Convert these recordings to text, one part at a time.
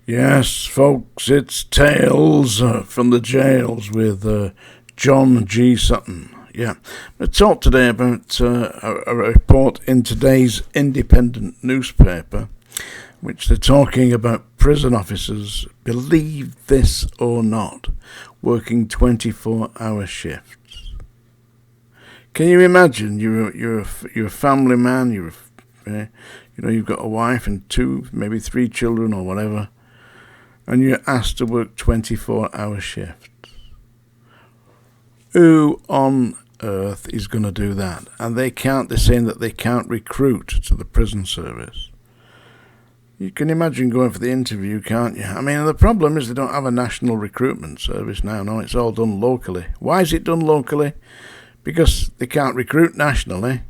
Yes, folks, it's Tales from the Jails with John G. Sutton. Yeah, I talked today about a report in today's independent newspaper, which they're talking about prison officers, believe this or not, working 24-hour shifts. Can you imagine? You're a family man. You've got a wife and 2, maybe 3 children or whatever, and you're asked to work 24-hour shifts. Who on earth is going to do that? And they're saying that they can't recruit to the prison service. You can imagine going for the interview, can't you? I mean, the problem is they don't have a national recruitment service now. No, it's all done locally. Why is it done locally? Because they can't recruit nationally.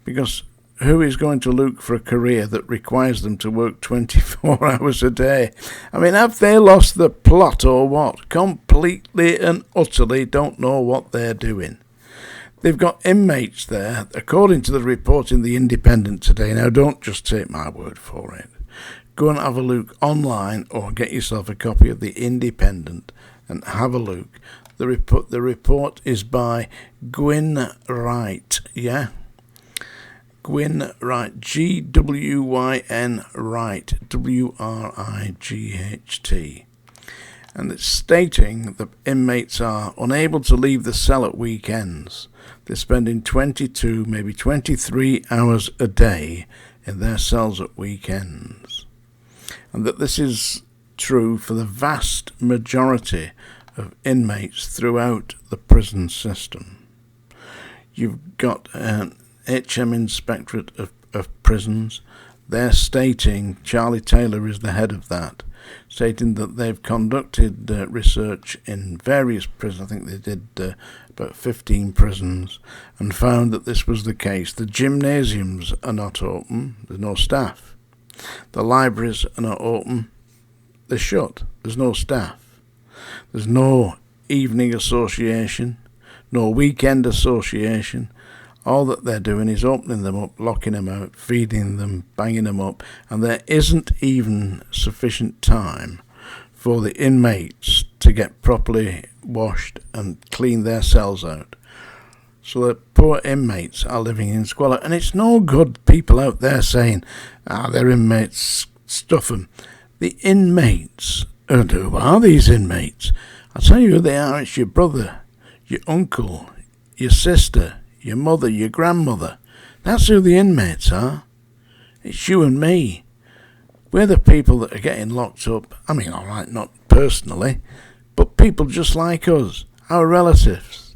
Because who is going to look for a career that requires them to work 24 hours a day? I mean, have they lost the plot or what? Completely and utterly don't know what they're doing. They've got inmates there, according to the report in The Independent today. Now, don't just take my word for it. Go and have a look online or get yourself a copy of The Independent and have a look. The report is by Gwyn Wright, yeah? Gwyn Wright, Gwyn Wright, Wright, and it's stating that inmates are unable to leave the cell at weekends. They're spending 22, maybe 23 hours a day in their cells at weekends. And that this is true for the vast majority of inmates throughout the prison system. You've got HM Inspectorate of Prisons. They're stating, Charlie Taylor is the head of that, stating that they've conducted research in various prisons. I think they did about 15 prisons, and found that this was the case. The gymnasiums are not open. There's no staff. The libraries are not open. They're shut. There's no staff. There's no evening association, no weekend association. All that they're doing is opening them up, locking them out, feeding them, banging them up, and there isn't even sufficient time for the inmates to get properly washed and clean their cells out. So the poor inmates are living in squalor, and it's no good people out there saying, they're inmates, stuff them. The inmates, and who are these inmates? I'll tell you who they are. It's your brother, your uncle, your sister, your mother, your grandmother. That's who the inmates are. It's you and me. We're the people that are getting locked up. I mean, all right, not personally, but people just like us, our relatives.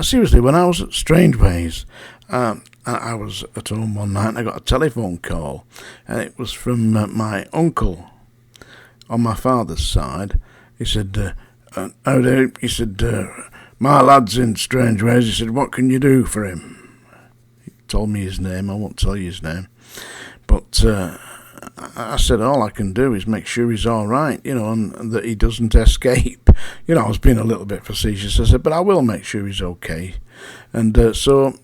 Seriously, when I was at Strangeways, I was at home one night and I got a telephone call, and it was from my uncle on my father's side. He said, my lad's in Strangeways. He said, what can you do for him? He told me his name. I won't tell you his name. But I said, all I can do is make sure he's all right, and that he doesn't escape. I was being a little bit facetious. I said, but I will make sure he's okay. And so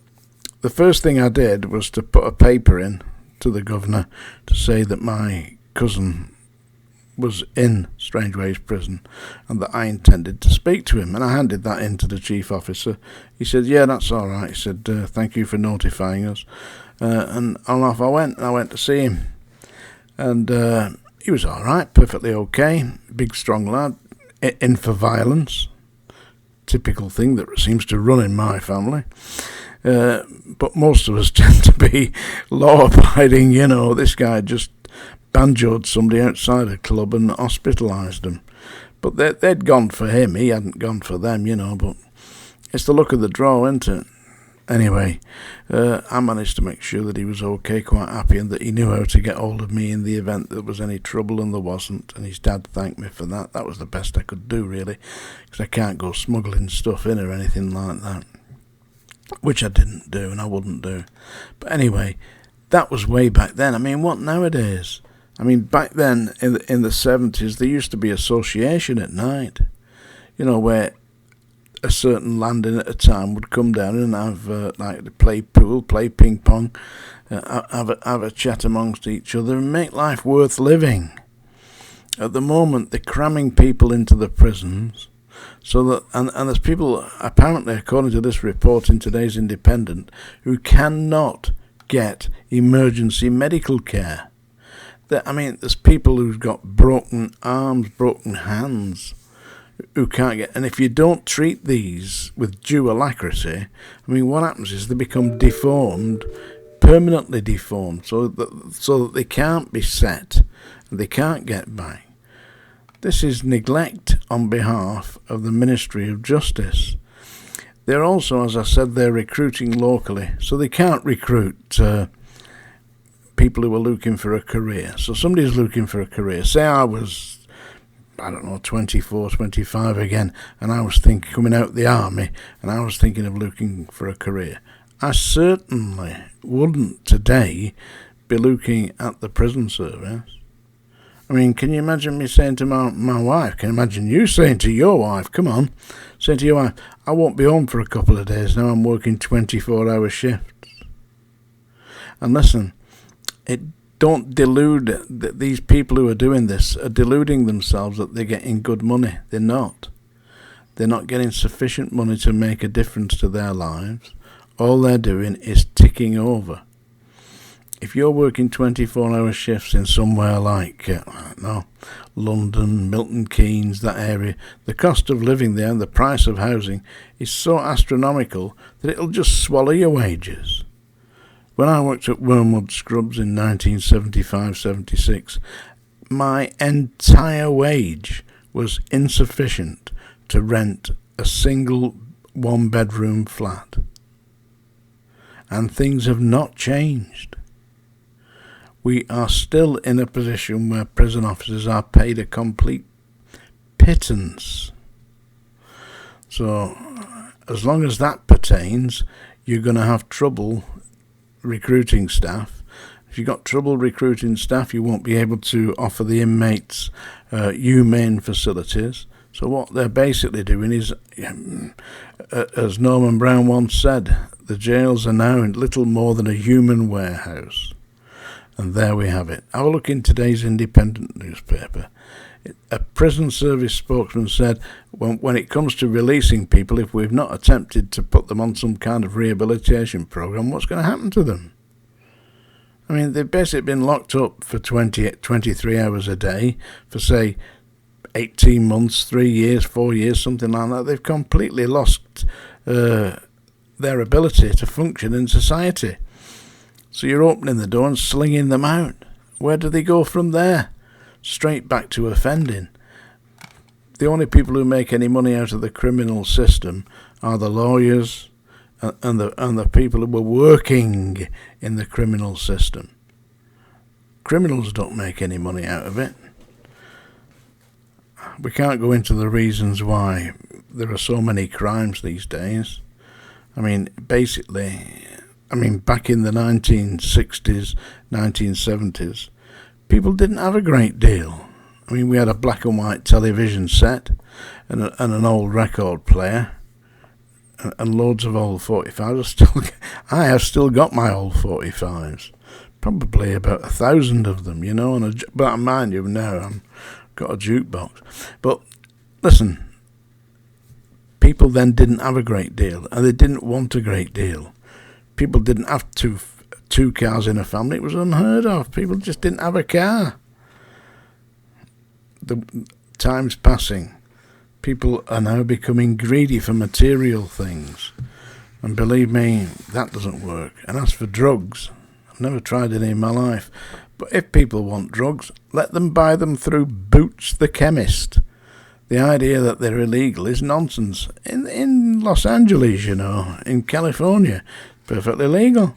the first thing I did was to put a paper in to the governor to say that my cousin was in Strangeways prison and that I intended to speak to him, and I handed that in to the chief officer. He said, yeah, that's all right. He said, thank you for notifying us, and off I went, and I went to see him, and he was all right, perfectly okay, big strong lad, in for violence, typical thing that seems to run in my family, but most of us tend to be law-abiding. This guy just banjoed somebody outside a club and hospitalised him. But they'd gone for him. He hadn't gone for them, but it's the luck of the draw, isn't it? Anyway, I managed to make sure that he was okay, quite happy, and that he knew how to get hold of me in the event there was any trouble, and there wasn't. And his dad thanked me for that. That was the best I could do, really, because I can't go smuggling stuff in or anything like that, which I didn't do and I wouldn't do. But anyway, that was way back then. I mean, what nowadays? I mean, back then, in the 70s, there used to be association at night, where a certain landing at a time would come down and have, play pool, play ping pong, have a chat amongst each other and make life worth living. At the moment, they're cramming people into the prisons, so that and there's people, apparently, according to this report in today's Independent, who cannot get emergency medical care. There's people who've got broken arms, broken hands, who can't get. And if you don't treat these with due alacrity, what happens is they become deformed, permanently deformed, so that they can't be set, and they can't get back. This is neglect on behalf of the Ministry of Justice. They're also, as I said, they're recruiting locally, so they can't recruit people who are looking for a career. So somebody's looking for a career. Say I was, 24, 25 again, and I was coming out the army, and I was thinking of looking for a career. I certainly wouldn't today be looking at the prison service. Can you imagine me saying to my wife, can you imagine you saying to your wife, come on, saying to your wife, I won't be home for a couple of days now, I'm working 24-hour shifts. And listen, don't delude that these people who are doing this are deluding themselves that they're getting good money. They're not. They're not getting sufficient money to make a difference to their lives. All they're doing is ticking over. If you're working 24-hour shifts in somewhere like, London, Milton Keynes, that area, the cost of living there and the price of housing is so astronomical that it'll just swallow your wages. When I worked at Wormwood Scrubs in 1975-76, my entire wage was insufficient to rent a single one-bedroom flat. And things have not changed. We are still in a position where prison officers are paid a complete pittance. So, as long as that pertains, you're going to have trouble recruiting staff. If you've got trouble recruiting staff, you won't be able to offer the inmates humane facilities. So what they're basically doing is, as Norman Brown once said, the jails are now little more than a human warehouse. And there we have it. Have a look in today's Independent newspaper. A prison service spokesman said, when it comes to releasing people, if we've not attempted to put them on some kind of rehabilitation program, what's going to happen to them? They've basically been locked up for 23 hours a day for, say, 18 months, 3 years, 4 years, something like that. They've completely lost their ability to function in society. So you're opening the door and slinging them out. Where do they go from there? Straight back to offending. The only people who make any money out of the criminal system are the lawyers and the people who are working in the criminal system. Criminals don't make any money out of it. We can't go into the reasons why there are so many crimes these days. Back in the 1960s, 1970s, people didn't have a great deal. We had a black and white television set and an old record player and loads of old 45s. I have still got my old 45s, probably about 1,000 of them, but mind you, now I've got a jukebox. But listen, people then didn't have a great deal, and they didn't want a great deal. People didn't have two cars in a family. It was unheard of. People just didn't have a car. The time's passing. People are now becoming greedy for material things. And believe me, that doesn't work. And as for drugs, I've never tried any in my life. But if people want drugs, let them buy them through Boots the Chemist. The idea that they're illegal is nonsense. In Los Angeles, in California, perfectly legal.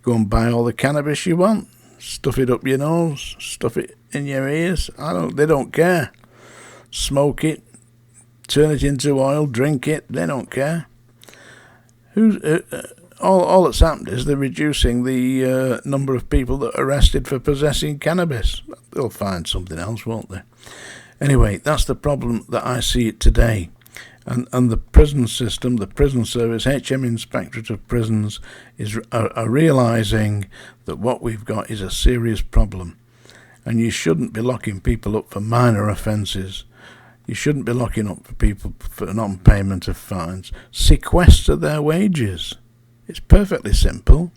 Go and buy all the cannabis you want. Stuff it up your nose. Stuff it in your ears. They don't care. Smoke it. Turn it into oil. Drink it. They don't care. All that's happened is they're reducing the number of people that are arrested for possessing cannabis. They'll find something else, won't they? Anyway, that's the problem that I see it today. And the prison system, the prison service, HM Inspectorate of Prisons are realising that what we've got is a serious problem. and you shouldn't be locking people up for minor offences. You shouldn't be locking up for people for non-payment of fines. Sequester their wages. It's perfectly simple.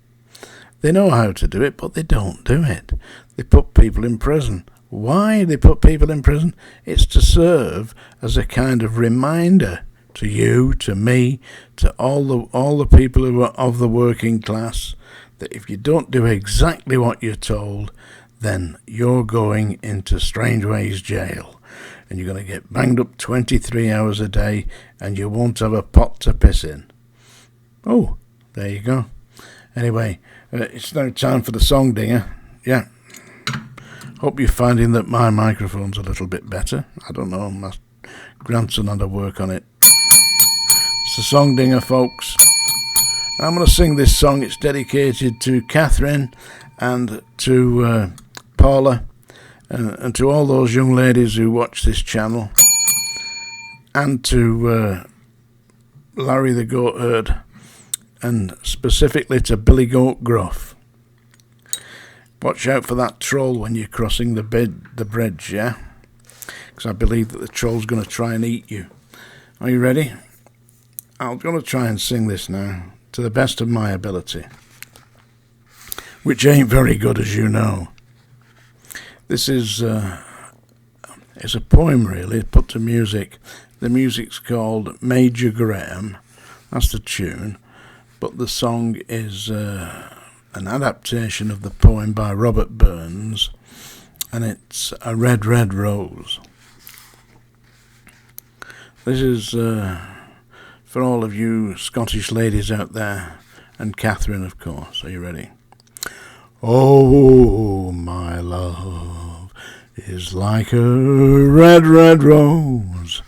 They know how to do it, but they don't do it. They put people in prison. Why they put people in prison? It's to serve as a kind of reminder to you, to me, to all the people who are of the working class, that if you don't do exactly what you're told, then you're going into Strangeways jail, and you're going to get banged up 23 hours a day, and you won't have a pot to piss in. Oh, there you go. Anyway, it's now time for the song dinger. Yeah. Hope you're finding that my microphone's a little bit better. I don't know, my grandson had to work on it. It's the song dinger, folks. I'm going to sing this song. It's dedicated to Catherine and to Paula and to all those young ladies who watch this channel, and to Larry the Goat Herd, and specifically to Billy Goat Gruff. Watch out for that troll when you're crossing the bridge, yeah? Because I believe that the troll's going to try and eat you. Are you ready? I'm going to try and sing this now to the best of my ability, which ain't very good, as you know. This is it's a poem, really, put to music. The music's called Major Graham. That's the tune. But the song is an adaptation of the poem by Robert Burns, and it's A Red, Red Rose. This is for all of you Scottish ladies out there, and Catherine, of course. Are you ready? Oh, my love is like a red, red rose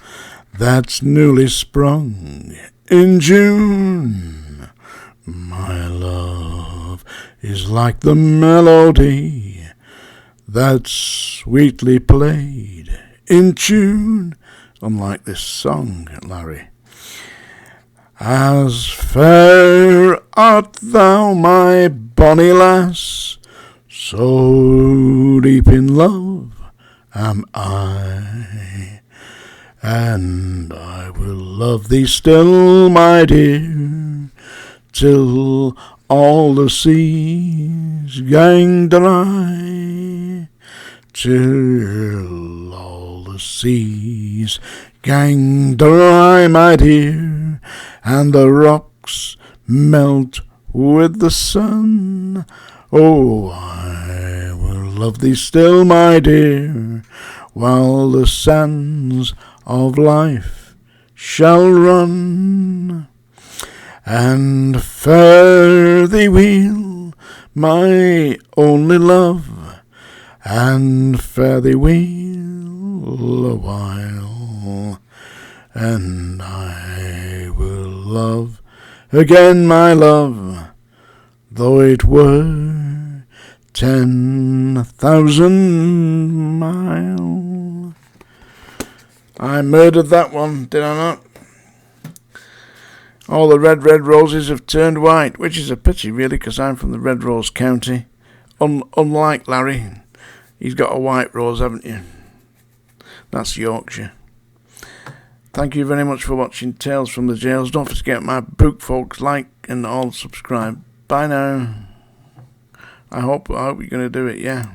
that's newly sprung in June. My love is like the melody that's sweetly played in tune. Unlike this song, Larry. As fair art thou, my bonny lass, so deep in love am I, and I will love thee still, my dear, till all the seas gang dry, till all the seas gang dry, my dear, and the rocks melt with the sun. Oh, I will love thee still, my dear, while the sands of life shall run. And fare thee weel, my only love, and fare thee weel a while, and I will love again, my love, though it were 10,000 miles. I murdered that one, did I not? All the red, red roses have turned white, which is a pity, really, because I'm from the Red Rose County. Unlike Larry, he's got a white rose, haven't you? That's Yorkshire. Thank you very much for watching Tales from the Jails. Don't forget to get my book, folks. Like and all subscribe. Bye now. I hope you're going to do it, yeah.